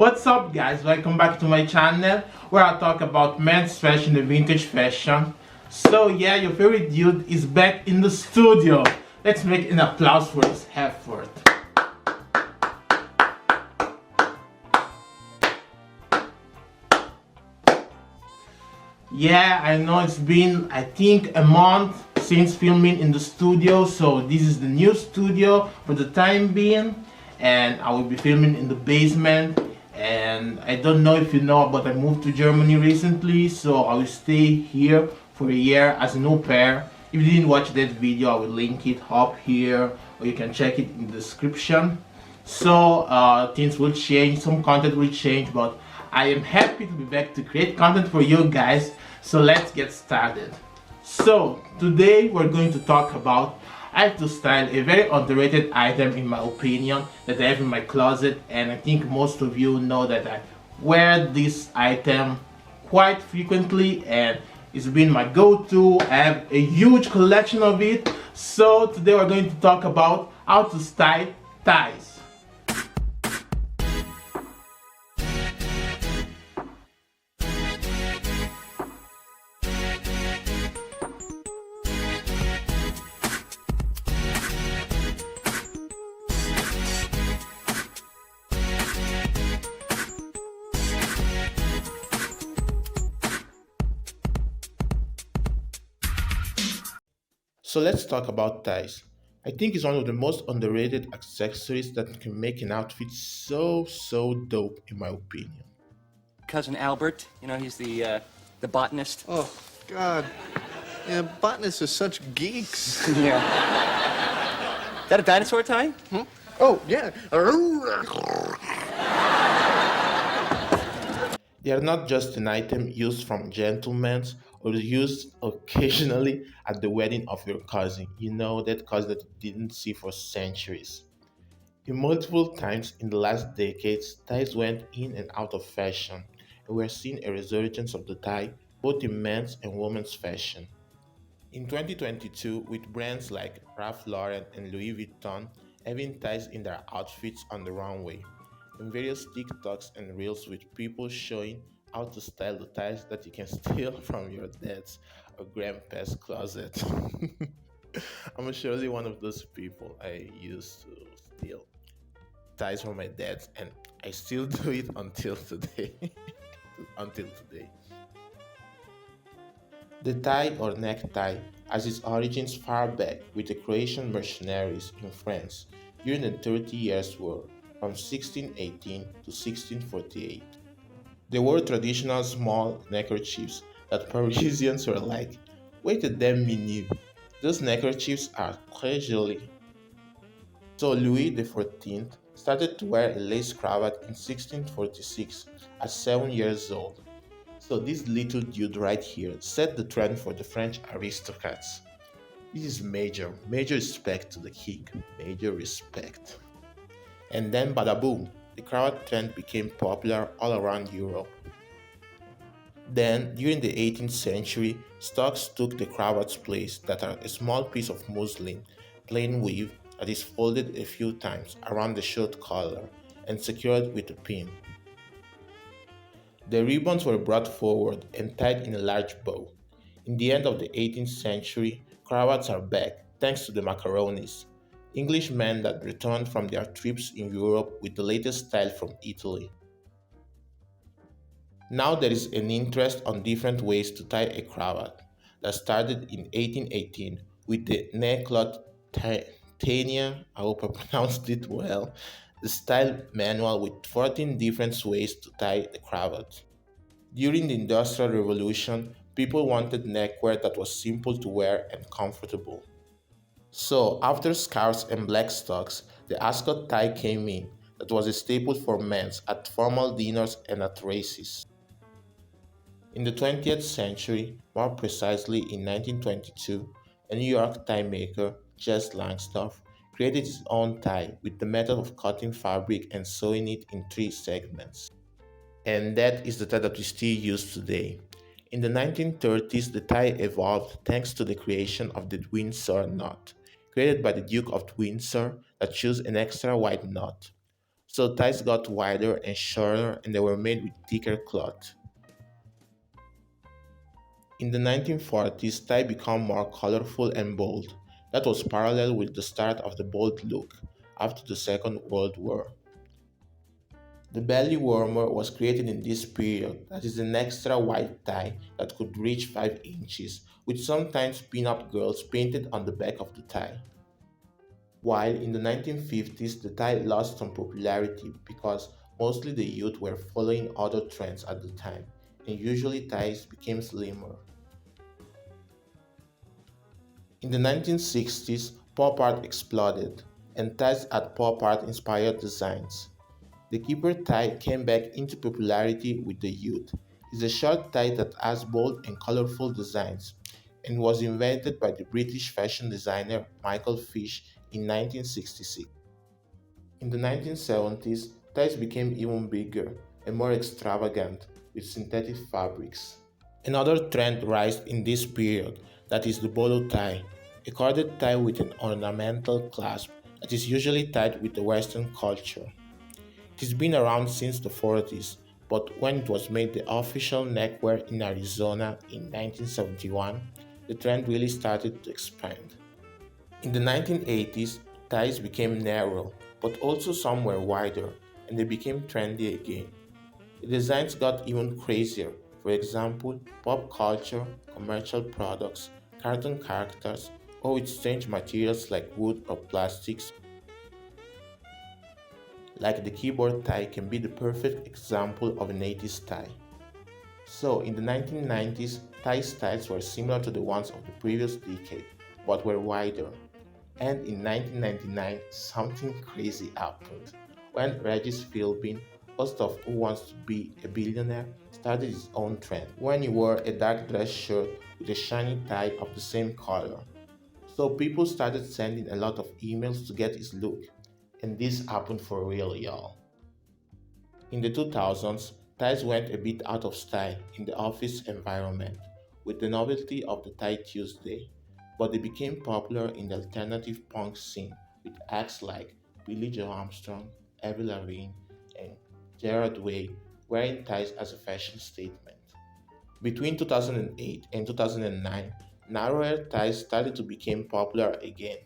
What's up guys, welcome back to my channel where I talk about men's fashion and vintage fashion. So yeah, your favorite dude is back in the studio. Let's make an applause for his effort. Yeah, I know it's been I think a month since filming in the studio, so this is the new studio for the time being, and I will be filming in the basement. And I don't know if you know, but I moved to Germany recently, so I will stay here for a year as an au pair. If you didn't watch that video, I will link it up here, or you can check it in the description. So things will change, some content will change, but I am happy to be back to create content for you guys. So let's get started. So today we're going to talk about I have to style, a very underrated item in my opinion that I have in my closet, and I think most of you know that I wear this item quite frequently and it's been my go-to. I have a huge collection of it. So today we're going to talk about how to style ties. So let's talk about ties. I think it's one of the most underrated accessories that can make an outfit so dope in my opinion. Cousin Albert, he's the botanist. Oh, God. Yeah, botanists are such geeks. Yeah. That a dinosaur tie? Oh, yeah. They are not just an item used from gentlemen or used occasionally at the wedding of your cousin. You know, that cousin that you didn't see for centuries. In multiple times in the last decades, ties went in and out of fashion, and we're seeing a resurgence of the tie both in men's and women's fashion. In 2022, with brands like Ralph Lauren and Louis Vuitton having ties in their outfits on the runway, and various TikToks and reels with people showing how to style the ties that you can steal from your dad's or grandpa's closet. I'm surely one of those people. I used to steal ties from my dad, and I still do it until today. until today. The tie or necktie has its origins far back with the Croatian mercenaries in France during the 30 Years' War from 1618 to 1648. They wore traditional small neckerchiefs that Parisians were like, wait a damn minute, those neckerchiefs are très jolis. So Louis XIV started to wear a lace cravat in 1646 at 7 years old. So this little dude right here set the trend for the French aristocrats. This is major respect to the king, major respect. And then bada boom, the cravat trend became popular all around Europe. Then, during the 18th century, stocks took the cravat's place that are a small piece of muslin, plain weave, that is folded a few times around the shirt collar and secured with a pin. The ribbons were brought forward and tied in a large bow. In the end of the 18th century, cravats are back thanks to the macaronis, Englishmen that returned from their trips in Europe with the latest style from Italy. Now there is an interest on different ways to tie a cravat that started in 1818 with the Necklot Tania, I hope I pronounced it well, the style manual with 14 different ways to tie the cravat. During the Industrial Revolution, people wanted neckwear that was simple to wear and comfortable. So, after scarves and black stocks, the ascot tie came in, that was a staple for men at formal dinners and at races. In the 20th century, more precisely in 1922, a New York tie maker, Jess Langstoff, created his own tie with the method of cutting fabric and sewing it in three segments. And that is the tie that we still use today. In the 1930s, the tie evolved thanks to the creation of the Windsor knot, created by the Duke of Windsor that chose an extra wide knot. So ties got wider and shorter and they were made with thicker cloth. In the 1940s, tie became more colorful and bold. That was parallel with the start of the bold look after the Second World War. The belly warmer was created in this period, that is an extra wide tie that could reach 5 inches, with sometimes pin-up girls painted on the back of the tie. While in the 1950s the tie lost some popularity because mostly the youth were following other trends at the time, and usually ties became slimmer. In the 1960s, pop art exploded, and ties at pop art inspired designs. The keeper tie came back into popularity with the youth. It's a short tie that has bold and colorful designs and was invented by the British fashion designer Michael Fish in 1966. In the 1970s, ties became even bigger and more extravagant with synthetic fabrics. Another trend rised in this period, that is the bolo tie, a corded tie with an ornamental clasp that is usually tied with the Western culture. It has been around since the 40s, but when it was made the official neckwear in Arizona in 1971, the trend really started to expand. In the 1980s, ties became narrow, but also some were wider, and they became trendy again. The designs got even crazier, for example, pop culture, commercial products, cartoon characters, or with strange materials like wood or plastics, like the keyboard tie can be the perfect example of an 80s tie. So, in the 1990s, tie styles were similar to the ones of the previous decade, but were wider. And in 1999, something crazy happened. When Regis Philbin, host of Who Wants to Be a Billionaire, started his own trend when he wore a dark dress shirt with a shiny tie of the same color. So people started sending a lot of emails to get his look. And this happened for real, y'all. In the 2000s, ties went a bit out of style in the office environment with the novelty of the tie Tuesday, but they became popular in the alternative punk scene with acts like Billy Joe Armstrong, Avril Lavigne, and Gerard Way wearing ties as a fashion statement. Between 2008 and 2009, narrower ties started to become popular again.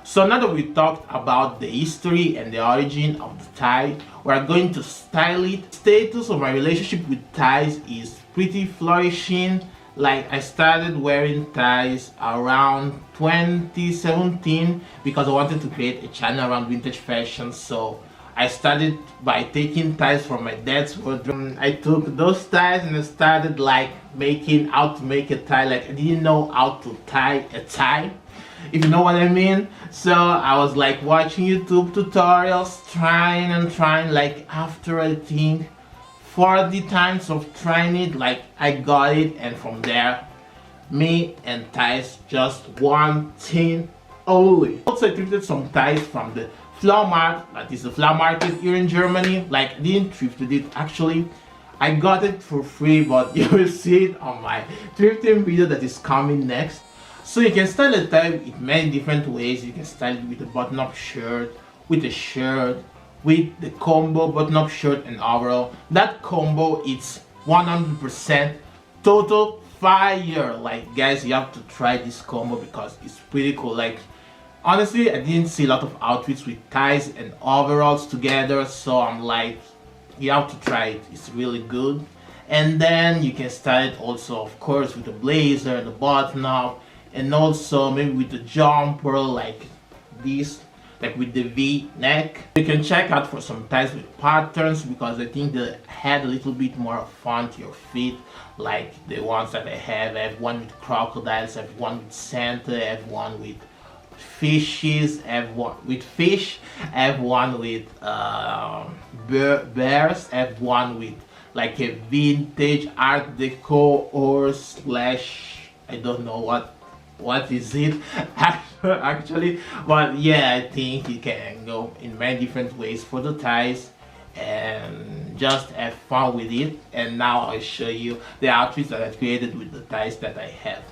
So now that we talked about the history and the origin of the tie, we're going to style it. Status of my relationship with ties is pretty flourishing. Like I started wearing ties around 2017 because I wanted to create a channel around vintage fashion. So I started by taking ties from my dad's wardrobe. I took those ties and I started like making how to make a tie. Like I didn't know how to tie a tie, if you know what I mean. So I was like watching YouTube tutorials, trying and trying. Like after I think 40 times of trying it, like I got it, and from there me and ties just one thing only. Also I thrifted some ties from the flower market, that is the flower market here in Germany. Like I didn't thrifted it actually, I got it for free, but you will see it on my thrifting video that is coming next. So you can style a tie in many different ways. You can style it with a button-up shirt, with a shirt, with the combo button-up shirt and overall. That combo it's 100% total fire. Like guys, you have to try this combo because it's pretty cool. Like honestly, I didn't see a lot of outfits with ties and overalls together, so I'm like, you have to try it. It's really good. And then you can style it also, of course, with the blazer, the button-up, and also maybe with the jumper like this, like with the V neck. You can check out for some ties with patterns because I think they had a little bit more fun to your feet, like the ones that I have. I have one with crocodiles, I have one with Santa, I have one with fishes, I have one with fish, I have one with bears, I have one with like a vintage art deco or slash, I don't know what is it actually, but yeah, I think you can go in many different ways for the ties and just have fun with it. And now I'll show you the outfits that I created with the ties that I have.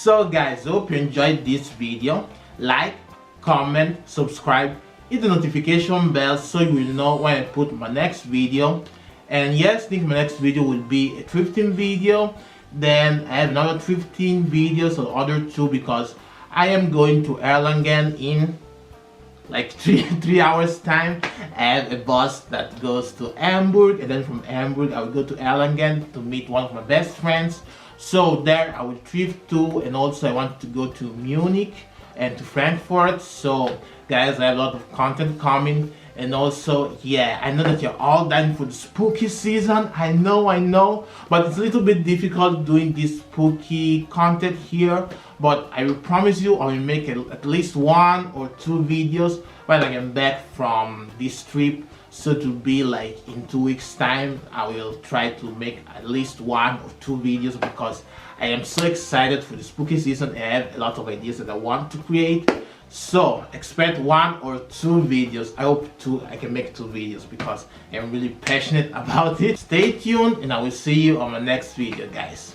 So guys, hope you enjoyed this video. Like, comment, subscribe, hit the notification bell so you will know when I put my next video. And yes, I think my next video will be a thrifting video. Then I have another thrifting videos or other two, because I am going to Erlangen in like three hours time. I have a bus that goes to Hamburg, and then from Hamburg I will go to Erlangen to meet one of my best friends. So there I will thrift too, and also I want to go to Munich and to Frankfurt. So guys, I have a lot of content coming. And also, yeah, I know that you're all dying for the spooky season. I know, but it's a little bit difficult doing this spooky content here. But I will promise you I will make at least 1 or 2 videos when I get back from this trip. So to be like in 2 weeks time, I will try to make at least 1 or 2 videos, because I am so excited for the spooky season and I have a lot of ideas that I want to create. So expect 1 or 2 videos. I hope I can make 2 videos, because I'm really passionate about it. Stay tuned and I will see you on my next video, guys.